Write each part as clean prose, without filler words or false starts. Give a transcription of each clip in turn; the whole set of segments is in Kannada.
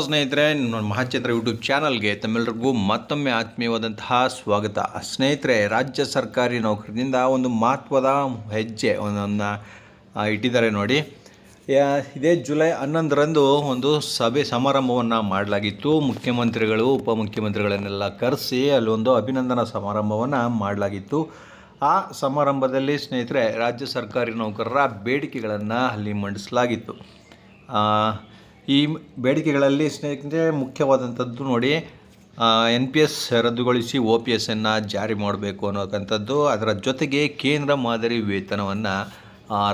ಸ್ನೇಹಿತರೆ, ಮಹಾಚಂದ್ರ ಯೂಟ್ಯೂಬ್ ಚಾನಲ್ಗೆ ತಮ್ಮೆಲ್ಲರಿಗೂ ಮತ್ತೊಮ್ಮೆ ಆತ್ಮೀಯವಾದಂತಹ ಸ್ವಾಗತ. ಸ್ನೇಹಿತರೆ, ರಾಜ್ಯ ಸರ್ಕಾರಿ ನೌಕರರಿಂದ ಒಂದು ಮಹತ್ವದ ಹೆಜ್ಜೆ ಒಂದನ್ನು ಇಟ್ಟಿದ್ದಾರೆ ನೋಡಿ. ಇದೇ ಜುಲೈ 11ರಂದು ಒಂದು ಸಮಾರಂಭವನ್ನು ಮಾಡಲಾಗಿತ್ತು. ಮುಖ್ಯಮಂತ್ರಿಗಳು ಉಪಮುಖ್ಯಮಂತ್ರಿಗಳನ್ನೆಲ್ಲ ಕರೆಸಿ ಅಲ್ಲೊಂದು ಅಭಿನಂದನಾ ಸಮಾರಂಭವನ್ನು ಮಾಡಲಾಗಿತ್ತು. ಆ ಸಮಾರಂಭದಲ್ಲಿ ಸ್ನೇಹಿತರೆ, ರಾಜ್ಯ ಸರ್ಕಾರಿ ನೌಕರರ ಬೇಡಿಕೆಗಳನ್ನು ಅಲ್ಲಿ ಮಂಡಿಸಲಾಗಿತ್ತು. ಈ ಬೇಡಿಕೆಗಳಲ್ಲಿ ಸ್ನೇಹಿತರೆ ಮುಖ್ಯವಾದಂಥದ್ದು ನೋಡಿ, NPS ರದ್ದುಗೊಳಿಸಿ OPSನ್ನು ಜಾರಿ ಮಾಡಬೇಕು ಅನ್ನೋಕ್ಕಂಥದ್ದು. ಅದರ ಜೊತೆಗೆ ಕೇಂದ್ರ ಮಾದರಿ ವೇತನವನ್ನು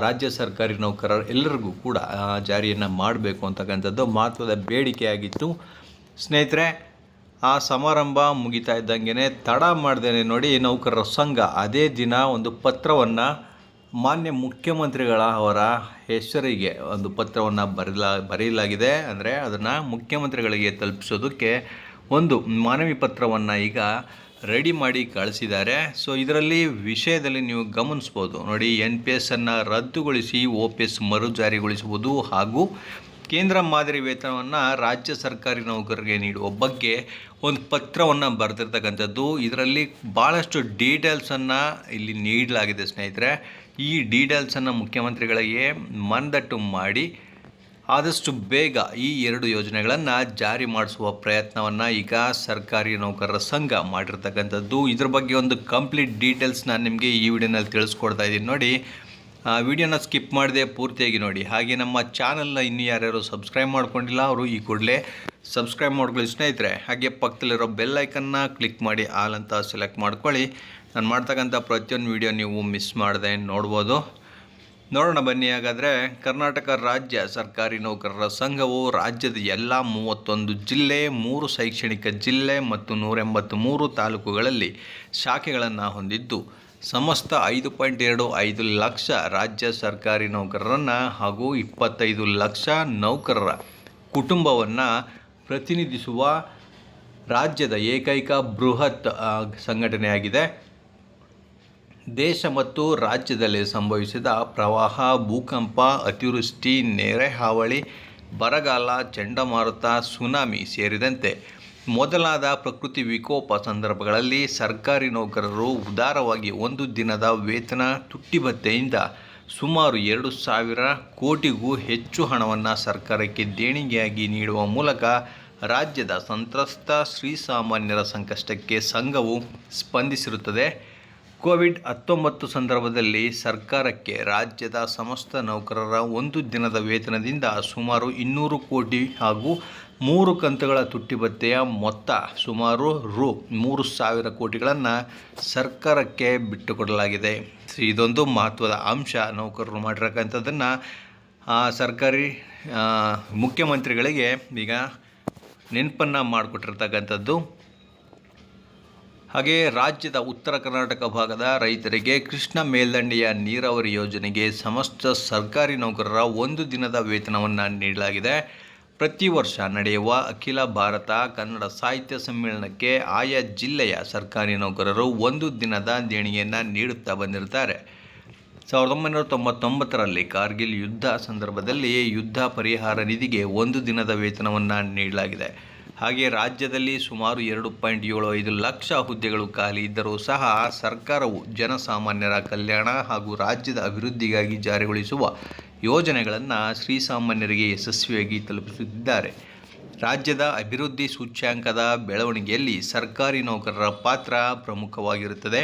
ರಾಜ್ಯ ಸರ್ಕಾರಿ ನೌಕರರು ಎಲ್ಲರಿಗೂ ಕೂಡ ಜಾರಿಯನ್ನು ಮಾಡಬೇಕು ಅಂತಕ್ಕಂಥದ್ದು ಮಹತ್ವದ ಬೇಡಿಕೆಯಾಗಿತ್ತು. ಸ್ನೇಹಿತರೆ, ಆ ಸಮಾರಂಭ ಮುಗಿತಾ ಇದ್ದಂಗೆ ತಡ ಮಾಡ್ದೇನೆ ನೋಡಿ, ನೌಕರರ ಸಂಘ ಅದೇ ದಿನ ಒಂದು ಪತ್ರವನ್ನು ಮಾನ್ಯ ಅವರ ಹೆಸರಿಗೆ ಒಂದು ಪತ್ರವನ್ನು ಬರೆಯಲಾಗಿದೆ. ಅಂದರೆ ಅದನ್ನು ಮುಖ್ಯಮಂತ್ರಿಗಳಿಗೆ ತಲುಪಿಸೋದಕ್ಕೆ ಒಂದು ಮನವಿ ಪತ್ರವನ್ನು ಈಗ ರೆಡಿ ಮಾಡಿ ಕಳಿಸಿದ್ದಾರೆ. ಸೊ ಇದರಲ್ಲಿ ವಿಷಯದಲ್ಲಿ ನೀವು ಗಮನಿಸ್ಬೋದು ನೋಡಿ, NPSನ್ನು ರದ್ದುಗೊಳಿಸಿ OPS ಮರು ಜಾರಿಗೊಳಿಸುವುದು ಹಾಗೂ ಕೇಂದ್ರ ಮಾದರಿ ವೇತನವನ್ನು ರಾಜ್ಯ ಸರ್ಕಾರಿ ನೌಕರರಿಗೆ ನೀಡುವ ಬಗ್ಗೆ ಒಂದು ಪತ್ರವನ್ನು ಬರೆದಿರ್ತಕ್ಕಂಥದ್ದು. ಇದರಲ್ಲಿ ಭಾಳಷ್ಟು ಡೀಟೇಲ್ಸನ್ನು ಇಲ್ಲಿ ನೀಡಲಾಗಿದೆ ಸ್ನೇಹಿತರೆ. ಈ ಡೀಟೇಲ್ಸನ್ನು ಮುಖ್ಯಮಂತ್ರಿಗಳಿಗೆ ಮನದಟ್ಟು ಮಾಡಿ ಆದಷ್ಟು ಬೇಗ ಈ ಎರಡು ಯೋಜನೆಗಳನ್ನು ಜಾರಿ ಮಾಡಿಸುವ ಪ್ರಯತ್ನವನ್ನು ಈಗ ಸರ್ಕಾರಿ ನೌಕರರ ಸಂಘ ಮಾಡಿರ್ತಕ್ಕಂಥದ್ದು. ಇದ್ರ ಬಗ್ಗೆ ಒಂದು ಕಂಪ್ಲೀಟ್ ಡೀಟೇಲ್ಸ್ ನಾನು ನಿಮಗೆ ಈ ವಿಡಿಯೋನಲ್ಲಿ ತಿಳಿಸ್ಕೊಡ್ತಾ ಇದ್ದೀನಿ ನೋಡಿ. ವಿಡಿಯೋನ ಸ್ಕಿಪ್ ಮಾಡದೆ ಪೂರ್ತಿಯಾಗಿ ನೋಡಿ. ಹಾಗೆ ನಮ್ಮ ಚಾನಲ್ನ ಇನ್ನೂ ಯಾರ್ಯಾರು ಸಬ್ಸ್ಕ್ರೈಬ್ ಮಾಡ್ಕೊಂಡಿಲ್ಲ ಅವರು ಈ ಕೂಡಲೇ ಸಬ್ಸ್ಕ್ರೈಬ್ ಮಾಡ್ಕೊಳ್ಳಿ ಸ್ನೇಹಿತರೆ. ಹಾಗೆ ಪಕ್ಕದಲ್ಲಿರೋ ಬೆಲ್ ಐಕನ್ನ ಕ್ಲಿಕ್ ಮಾಡಿ ಆಲ್ ಅಂತ ಸೆಲೆಕ್ಟ್ ಮಾಡ್ಕೊಳ್ಳಿ. ನಾನು ಮಾಡ್ತಕ್ಕಂಥ ಪ್ರತಿಯೊಂದು ವಿಡಿಯೋ ನೀವು ಮಿಸ್ ಮಾಡದೆ ನೋಡ್ಬೋದು. ನೋಡೋಣ ಬನ್ನಿ. ಹಾಗಾದರೆ, ಕರ್ನಾಟಕ ರಾಜ್ಯ ಸರ್ಕಾರಿ ನೌಕರರ ಸಂಘವು ರಾಜ್ಯದ ಎಲ್ಲ 31 ಜಿಲ್ಲೆ, 3 ಶೈಕ್ಷಣಿಕ ಜಿಲ್ಲೆ ಮತ್ತು 183 ತಾಲೂಕುಗಳಲ್ಲಿ ಶಾಖೆಗಳನ್ನು ಹೊಂದಿದ್ದು ಸಮಸ್ತ 5.25 ಲಕ್ಷ ರಾಜ್ಯ ಸರ್ಕಾರಿ ನೌಕರರನ್ನು ಹಾಗೂ 25 ಲಕ್ಷ ನೌಕರರ ಕುಟುಂಬವನ್ನು ಪ್ರತಿನಿಧಿಸುವ ರಾಜ್ಯದ ಏಕೈಕ ಬೃಹತ್ ಸಂಘಟನೆಯಾಗಿದೆ. ದೇಶ ಮತ್ತು ರಾಜ್ಯದಲ್ಲಿ ಸಂಭವಿಸಿದ ಪ್ರವಾಹ, ಭೂಕಂಪ, ಅತಿವೃಷ್ಟಿ, ನೆರೆ ಹಾವಳಿ, ಬರಗಾಲ, ಚಂಡಮಾರುತ, ಸುನಾಮಿ ಸೇರಿದಂತೆ ಮೊದಲಾದ ಪ್ರಕೃತಿ ವಿಕೋಪ ಸಂದರ್ಭಗಳಲ್ಲಿ ಸರ್ಕಾರಿ ನೌಕರರು ಉದಾರವಾಗಿ ಒಂದು ದಿನದ ವೇತನ ತುಟ್ಟಿಭತ್ಯೆಯಿಂದ ಸುಮಾರು 2,000 ಕೋಟಿಗೂ ಹೆಚ್ಚು ಹಣವನ್ನು ಸರ್ಕಾರಕ್ಕೆ ದೇಣಿಗೆಯಾಗಿ ನೀಡುವ ಮೂಲಕ ರಾಜ್ಯದ ಸಂತ್ರಸ್ತ ಶ್ರೀಸಾಮಾನ್ಯರ ಸಂಕಷ್ಟಕ್ಕೆ ಸಂಘವು ಸ್ಪಂದಿಸಿರುತ್ತದೆ. ಕೋವಿಡ್-19 ಸಂದರ್ಭದಲ್ಲಿ ಸರ್ಕಾರಕ್ಕೆ ರಾಜ್ಯದ ಸಮಸ್ತ ನೌಕರರ ಒಂದು ದಿನದ ವೇತನದಿಂದ ಸುಮಾರು 200 ಕೋಟಿ ಹಾಗೂ 3 ಕಂತುಗಳ ತುಟ್ಟಿಭತ್ಯೆಯ ಮೊತ್ತ ಸುಮಾರು ರು 3,000 ಕೋಟಿಗಳನ್ನು ಸರ್ಕಾರಕ್ಕೆ ಬಿಟ್ಟುಕೊಡಲಾಗಿದೆ. ಇದೊಂದು ಮಹತ್ವದ ಅಂಶ. ನೌಕರರು ಮಾಡಿರತಕ್ಕಂಥದ್ದನ್ನು ಸರ್ಕಾರಿ ಮುಖ್ಯಮಂತ್ರಿಗಳಿಗೆ ಈಗ ನೆನಪನ್ನು ಮಾಡಿಕೊಟ್ಟಿರ್ತಕ್ಕಂಥದ್ದು. ಹಾಗೆ ರಾಜ್ಯದ ಉತ್ತರ ಕರ್ನಾಟಕ ಭಾಗದ ರೈತರಿಗೆ ಕೃಷ್ಣ ಮೇಲ್ದಂಡೆಯ ನೀರಾವರಿ ಯೋಜನೆಗೆ ಸಮಸ್ತ ಸರ್ಕಾರಿ ನೌಕರರ ಒಂದು ದಿನದ ವೇತನವನ್ನು ನೀಡಲಾಗಿದೆ. ಪ್ರತಿ ವರ್ಷ ನಡೆಯುವ ಅಖಿಲ ಭಾರತ ಕನ್ನಡ ಸಾಹಿತ್ಯ ಸಮ್ಮೇಳನಕ್ಕೆ ಆಯಾ ಜಿಲ್ಲೆಯ ಸರ್ಕಾರಿ ನೌಕರರು ಒಂದು ದಿನದ ದೇಣಿಗೆಯನ್ನು ನೀಡುತ್ತಾ ಬಂದಿರ್ತಾರೆ. 1999ರಲ್ಲಿ ಕಾರ್ಗಿಲ್ ಯುದ್ಧ ಸಂದರ್ಭದಲ್ಲಿ ಯುದ್ಧ ಪರಿಹಾರ ನಿಧಿಗೆ ಒಂದು ದಿನದ ವೇತನವನ್ನು ನೀಡಲಾಗಿದೆ. ಹಾಗೆ ರಾಜ್ಯದಲ್ಲಿ ಸುಮಾರು 2.75 ಲಕ್ಷ ಹುದ್ದೆಗಳು ಖಾಲಿ ಇದ್ದರೂ ಸಹ ಸರ್ಕಾರವು ಜನಸಾಮಾನ್ಯರ ಕಲ್ಯಾಣ ಹಾಗೂ ರಾಜ್ಯದ ಅಭಿವೃದ್ಧಿಗಾಗಿ ಜಾರಿಗೊಳಿಸುವ ಯೋಜನೆಗಳನ್ನು ಶ್ರೀಸಾಮಾನ್ಯರಿಗೆ ಯಶಸ್ವಿಯಾಗಿ ತಲುಪಿಸುತ್ತಿದ್ದಾರೆ. ರಾಜ್ಯದ ಅಭಿವೃದ್ಧಿ ಸೂಚ್ಯಂಕದ ಬೆಳವಣಿಗೆಯಲ್ಲಿ ಸರ್ಕಾರಿ ನೌಕರರ ಪಾತ್ರ ಪ್ರಮುಖವಾಗಿರುತ್ತದೆ.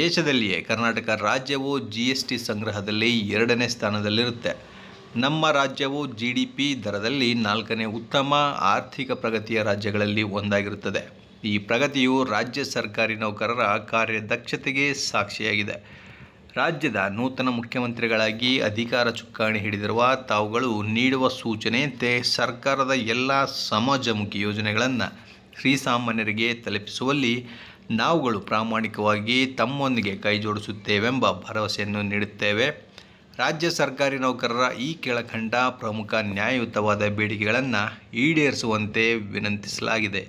ದೇಶದಲ್ಲಿಯೇ ಕರ್ನಾಟಕ ರಾಜ್ಯವು GST ಸಂಗ್ರಹದಲ್ಲಿ 2ನೇ ಸ್ಥಾನದಲ್ಲಿರುತ್ತೆ. ನಮ್ಮ ರಾಜ್ಯವು GDP ದರದಲ್ಲಿ 4ನೇ ಉತ್ತಮ ಆರ್ಥಿಕ ಪ್ರಗತಿಯ ರಾಜ್ಯಗಳಲ್ಲಿ ಒಂದಾಗಿರುತ್ತದೆ. ಈ ಪ್ರಗತಿಯು ರಾಜ್ಯ ಸರ್ಕಾರಿ ನೌಕರರ ಕಾರ್ಯದಕ್ಷತೆಗೆ ಸಾಕ್ಷಿಯಾಗಿದೆ. ರಾಜ್ಯದ ನೂತನ ಮುಖ್ಯಮಂತ್ರಿಗಳಾಗಿ ಅಧಿಕಾರ ಚುಕ್ಕಾಣಿ ಹಿಡಿದಿರುವ ತಾವುಗಳು ನೀಡುವ ಸೂಚನೆಯಂತೆ ಸರ್ಕಾರದ ಎಲ್ಲ ಸಮಾಜಮುಖಿ ಯೋಜನೆಗಳನ್ನು ಶ್ರೀಸಾಮಾನ್ಯರಿಗೆ ತಲುಪಿಸುವಲ್ಲಿ ನಾವುಗಳು ಪ್ರಾಮಾಣಿಕವಾಗಿ ತಮ್ಮೊಂದಿಗೆ ಕೈಜೋಡಿಸುತ್ತೇವೆಂಬ ಭರವಸೆಯನ್ನು ನೀಡುತ್ತೇವೆ. ರಾಜ್ಯ ಸರ್ಕಾರಿ ನೌಕರರ ಈ ಕೆಳಕಂಡ ಪ್ರಮುಖ ನ್ಯಾಯಯುತವಾದ ಬೇಡಿಕೆಗಳನ್ನು ಈಡೇರಿಸುವಂತೆ ವಿನಂತಿಸಲಾಗಿದೆ.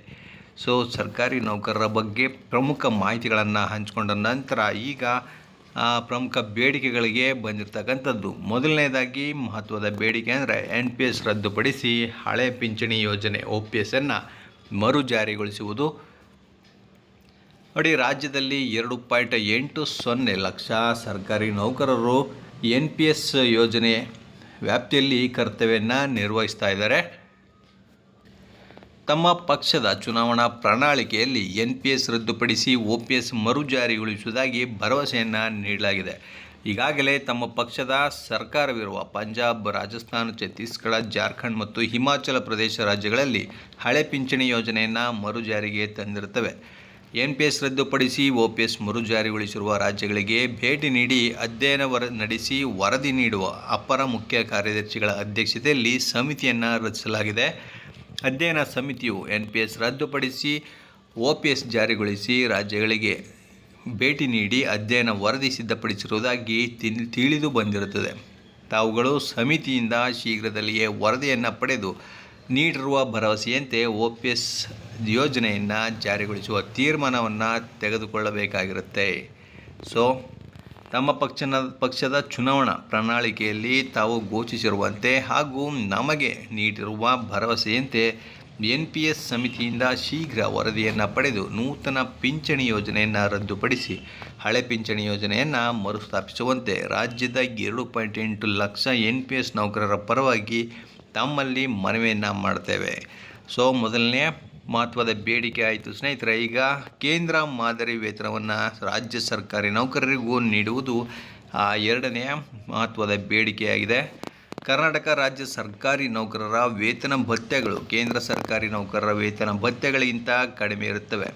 ಸೊ ಸರ್ಕಾರಿ ನೌಕರರ ಬಗ್ಗೆ ಪ್ರಮುಖ ಮಾಹಿತಿಗಳನ್ನು ಹಂಚಿಕೊಂಡ ನಂತರ ಈಗ ಪ್ರಮುಖ ಬೇಡಿಕೆಗಳಿಗೆ ಬಂದಿರತಕ್ಕಂಥದ್ದು. ಮೊದಲನೇದಾಗಿ ಮಹತ್ವದ ಬೇಡಿಕೆ ಅಂದರೆ NPS ರದ್ದುಪಡಿಸಿ ಹಳೆ ಪಿಂಚಣಿ ಯೋಜನೆ OPSನ್ನು ಮರು ಜಾರಿಗೊಳಿಸುವುದು. ನೋಡಿ, ರಾಜ್ಯದಲ್ಲಿ 2.80 ಲಕ್ಷ ಸರ್ಕಾರಿ ನೌಕರರು NPS ಯೋಜನೆ ವ್ಯಾಪ್ತಿಯಲ್ಲಿ ಕರ್ತವ್ಯವನ್ನು ನಿರ್ವಹಿಸ್ತಾ ಇದ್ದಾರೆ. ತಮ್ಮ ಪಕ್ಷದ ಚುನಾವಣಾ ಪ್ರಣಾಳಿಕೆಯಲ್ಲಿ NPS ರದ್ದುಪಡಿಸಿ OPS ಮರು ಜಾರಿಗೊಳಿಸುವುದಾಗಿ ಭರವಸೆಯನ್ನು ನೀಡಲಾಗಿದೆ. ಈಗಾಗಲೇ ತಮ್ಮ ಪಕ್ಷದ ಸರ್ಕಾರವಿರುವ ಪಂಜಾಬ್, ರಾಜಸ್ಥಾನ, ಛತ್ತೀಸ್ಗಢ, ಜಾರ್ಖಂಡ್ ಮತ್ತು ಹಿಮಾಚಲ ಪ್ರದೇಶ ರಾಜ್ಯಗಳಲ್ಲಿ ಹಳೆ ಪಿಂಚಣಿ ಯೋಜನೆಯನ್ನು ಮರು ಜಾರಿಗೆ ತಂದಿರುತ್ತವೆ. NPS ರದ್ದುಪಡಿಸಿ OPS ಮರು ಜಾರಿಗೊಳಿಸಿರುವ ರಾಜ್ಯಗಳಿಗೆ ಭೇಟಿ ನೀಡಿ ಅಧ್ಯಯನ ನಡೆಸಿ ವರದಿ ನೀಡುವ ಅಪರ ಮುಖ್ಯ ಕಾರ್ಯದರ್ಶಿಗಳ ಅಧ್ಯಕ್ಷತೆಯಲ್ಲಿ ಸಮಿತಿಯನ್ನು ರಚಿಸಲಾಗಿದೆ. ಅಧ್ಯಯನ ಸಮಿತಿಯು NPS ರದ್ದುಪಡಿಸಿ OPS ಜಾರಿಗೊಳಿಸಿ ರಾಜ್ಯಗಳಿಗೆ ಭೇಟಿ ನೀಡಿ ಅಧ್ಯಯನ ವರದಿ ಸಿದ್ಧಪಡಿಸಿರುವುದಾಗಿ ತಿಳಿದು ಬಂದಿರುತ್ತದೆ. ತಾವುಗಳು ಸಮಿತಿಯಿಂದ ಶೀಘ್ರದಲ್ಲಿಯೇ ವರದಿಯನ್ನು ಪಡೆದು ನೀಡಿರುವ ಭರವಸೆಯಂತೆ OPS ಯೋಜನೆಯನ್ನು ಜಾರಿಗೊಳಿಸುವ ತೀರ್ಮಾನವನ್ನು ತೆಗೆದುಕೊಳ್ಳಬೇಕಾಗಿರುತ್ತೆ. ತಮ್ಮ ಪಕ್ಷದ ಚುನಾವಣಾ ಪ್ರಣಾಳಿಕೆಯಲ್ಲಿ ತಾವು ಘೋಷಿಸಿರುವಂತೆ ಹಾಗೂ ನಮಗೆ ನೀಡಿರುವ ಭರವಸೆಯಂತೆ NPS ಸಮಿತಿಯಿಂದ ಶೀಘ್ರ ವರದಿಯನ್ನು ಪಡೆದು ನೂತನ ಪಿಂಚಣಿ ಯೋಜನೆಯನ್ನು ರದ್ದುಪಡಿಸಿ ಹಳೆ ಪಿಂಚಣಿ ಯೋಜನೆಯನ್ನು ಮರುಸ್ಥಾಪಿಸುವಂತೆ ರಾಜ್ಯದ 2.8 ಲಕ್ಷ NPS ನೌಕರರ ಪರವಾಗಿ ತಮ್ಮಲ್ಲಿ ಮನವಿಯನ್ನು ಮಾಡ್ತೇವೆ. ಮೊದಲನೇ ಮಹತ್ವದ ಬೇಡಿಕೆ ಆಯಿತು ಸ್ನೇಹಿತರೆ. ಈಗ ಕೇಂದ್ರ ಮಾದರಿ ವೇತನವನ್ನು ರಾಜ್ಯ ಸರ್ಕಾರಿ ನೌಕರರಿಗೂ ನೀಡುವುದು ಎರಡನೆಯ ಮಹತ್ವದ ಬೇಡಿಕೆಯಾಗಿದೆ. ಕರ್ನಾಟಕ ರಾಜ್ಯ ಸರ್ಕಾರಿ ನೌಕರರ ವೇತನ ಭತ್ಯೆಗಳು ಕೇಂದ್ರ ಸರ್ಕಾರಿ ನೌಕರರ ವೇತನ ಭತ್ಯೆಗಳಿಗಿಂತ ಕಡಿಮೆ ಇರುತ್ತವೆ.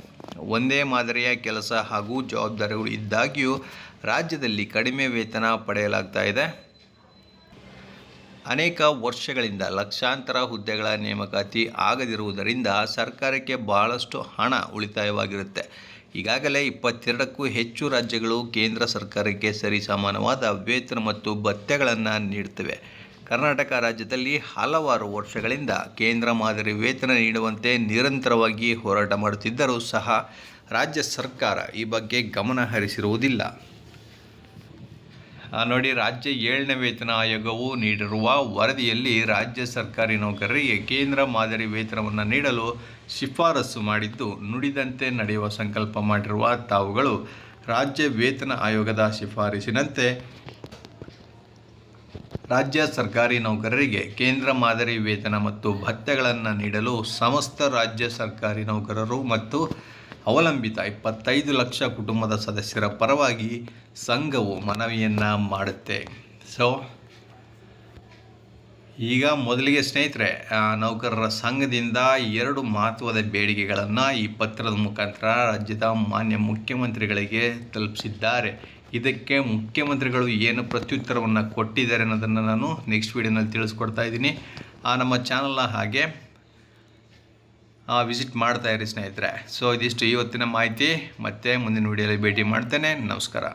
ಒಂದೇ ಮಾದರಿಯ ಕೆಲಸ ಹಾಗೂ ಜವಾಬ್ದಾರಿಗಳು ಇದ್ದಾಗ್ಯೂ ರಾಜ್ಯದಲ್ಲಿ ಕಡಿಮೆ ವೇತನ ಪಡೆಯಲಾಗ್ತಾ ಇದೆ. ಅನೇಕ ವರ್ಷಗಳಿಂದ ಲಕ್ಷಾಂತರ ಹುದ್ದೆಗಳ ನೇಮಕಾತಿ ಆಗದಿರುವುದರಿಂದ ಸರ್ಕಾರಕ್ಕೆ ಬಹಳಷ್ಟು ಹಣ ಉಳಿತಾಯವಾಗಿರುತ್ತೆ. ಈಗಾಗಲೇ 22ಕ್ಕೂ ಹೆಚ್ಚು ರಾಜ್ಯಗಳು ಕೇಂದ್ರ ಸರ್ಕಾರಕ್ಕೆ ಸರಿಸಮಾನವಾದ ವೇತನ ಮತ್ತು ಭತ್ಯೆಗಳನ್ನು ನೀಡುತ್ತವೆ. ಕರ್ನಾಟಕ ರಾಜ್ಯದಲ್ಲಿ ಹಲವಾರು ವರ್ಷಗಳಿಂದ ಕೇಂದ್ರ ಮಾದರಿ ವೇತನ ನೀಡುವಂತೆ ನಿರಂತರವಾಗಿ ಹೋರಾಟ ಮಾಡುತ್ತಿದ್ದರೂ ಸಹ ರಾಜ್ಯ ಸರ್ಕಾರ ಈ ಬಗ್ಗೆ ಗಮನ ಹರಿಸಿರುವುದಿಲ್ಲ. ನೋಡಿ, ರಾಜ್ಯ 7ನೇ ವೇತನ ಆಯೋಗವು ನೀಡಿರುವ ವರದಿಯಲ್ಲಿ ರಾಜ್ಯ ಸರ್ಕಾರಿ ನೌಕರರಿಗೆ ಕೇಂದ್ರ ಮಾದರಿ ವೇತನವನ್ನು ನೀಡಲು ಶಿಫಾರಸು ಮಾಡಿದ್ದು, ನುಡಿದಂತೆ ನಡೆಯುವ ಸಂಕಲ್ಪ ಮಾಡಿರುವ ತಾವುಗಳು ರಾಜ್ಯ ವೇತನ ಆಯೋಗದ ಶಿಫಾರಸಿನಂತೆ ರಾಜ್ಯ ಸರ್ಕಾರಿ ನೌಕರರಿಗೆ ಕೇಂದ್ರ ಮಾದರಿ ವೇತನ ಮತ್ತು ಭತ್ಯೆಗಳನ್ನು ನೀಡಲು ಸಮಸ್ತ ರಾಜ್ಯ ಸರ್ಕಾರಿ ನೌಕರರು ಮತ್ತು ಅವಲಂಬಿತ 25 ಲಕ್ಷ ಕುಟುಂಬದ ಸದಸ್ಯರ ಪರವಾಗಿ ಸಂಘವು ಮನವಿಯನ್ನು ಮಾಡುತ್ತೆ. ಈಗ ಮೊದಲಿಗೆ ಸ್ನೇಹಿತರೆ, ನೌಕರರ ಸಂಘದಿಂದ 2 ಮಹತ್ವದ ಬೇಡಿಕೆಗಳನ್ನು ಈ ಪತ್ರದ ಮುಖಾಂತರ ರಾಜ್ಯದ ಮಾನ್ಯ ಮುಖ್ಯಮಂತ್ರಿಗಳಿಗೆ ತಲುಪಿಸಿದ್ದಾರೆ. ಇದಕ್ಕೆ ಮುಖ್ಯಮಂತ್ರಿಗಳು ಏನು ಪ್ರತ್ಯುತ್ತರವನ್ನು ಕೊಟ್ಟಿದ್ದಾರೆ ಅನ್ನೋದನ್ನು ನಾನು ನೆಕ್ಸ್ಟ್ ವಿಡಿಯೋನಲ್ಲಿ ತಿಳಿಸ್ಕೊಡ್ತಾ ಇದ್ದೀನಿ. ನಮ್ಮ ಚಾನಲ್ನ ಹಾಗೆ ವಿಸಿಟ್ ಮಾಡ್ತಾ ಇರಿ ಸ್ನೇಹಿತರೆ. ಇದಿಷ್ಟು ಇವತ್ತಿನ ಮಾಹಿತಿ. ಮತ್ತೆ ಮುಂದಿನ ವಿಡಿಯೋದಲ್ಲಿ ಭೇಟಿ ಮಾಡ್ತೇನೆ. ನಮಸ್ಕಾರ.